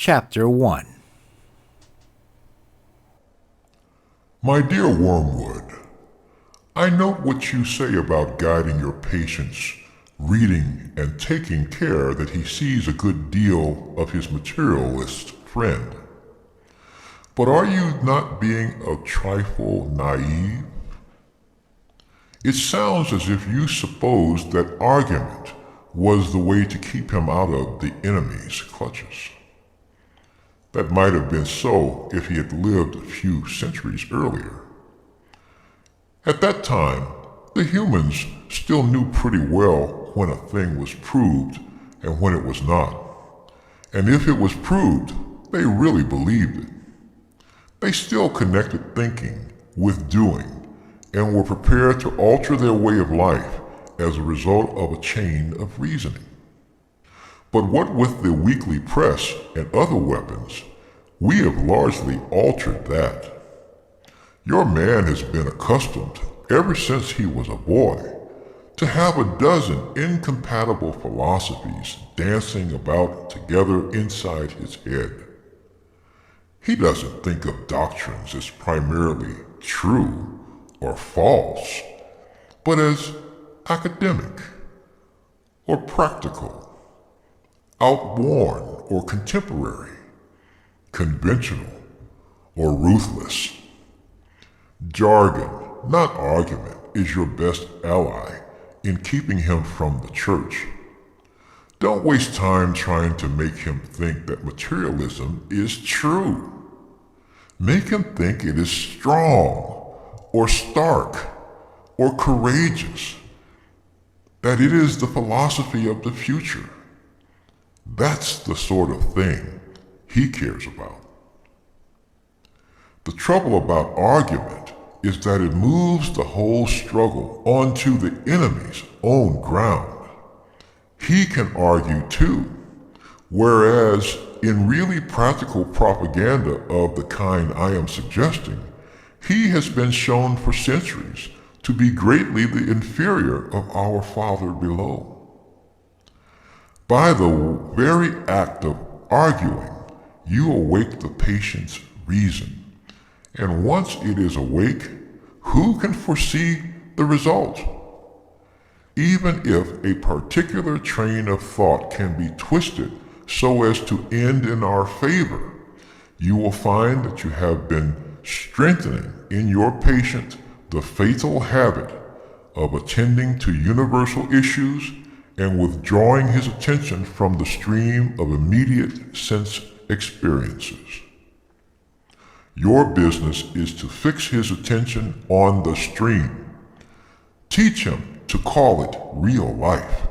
Chapter 1. My dear Wormwood, I note what you say about guiding your patient's reading and taking care that he sees a good deal of his materialist friend. But are you not being a trifle naive? It sounds as if you supposed that argument was the way to keep him out of the enemy's clutches. That might have been so if he had lived a few centuries earlier. At that time, the humans still knew pretty well when a thing was proved and when it was not. And if it was proved, they really believed it. They still connected thinking with doing and were prepared to alter their way of life as a result of a chain of reasoning. But what with the weekly press and other weapons, we have largely altered that. Your man has been accustomed, ever since he was a boy, to have a dozen incompatible philosophies dancing about together inside his head. He doesn't think of doctrines as primarily true or false, but as academic or practical, outworn or contemporary, conventional or ruthless. Jargon, not argument, is your best ally in keeping him from the church. Don't waste time trying to make him think that materialism is true. Make him think it is strong, or stark, or courageous, that it is the philosophy of the future. That's the sort of thing he cares about. The trouble about argument is that it moves the whole struggle onto the enemy's own ground. He can argue too, whereas in really practical propaganda of the kind I am suggesting, he has been shown for centuries to be greatly the inferior of our Father below. By the very act of arguing, you awake the patient's reason, and once it is awake, who can foresee the result? Even if a particular train of thought can be twisted so as to end in our favor, you will find that you have been strengthening in your patient the fatal habit of attending to universal issues and withdrawing his attention from the stream of immediate sense experiences. Your business is to fix his attention on the stream. Teach him to call it real life.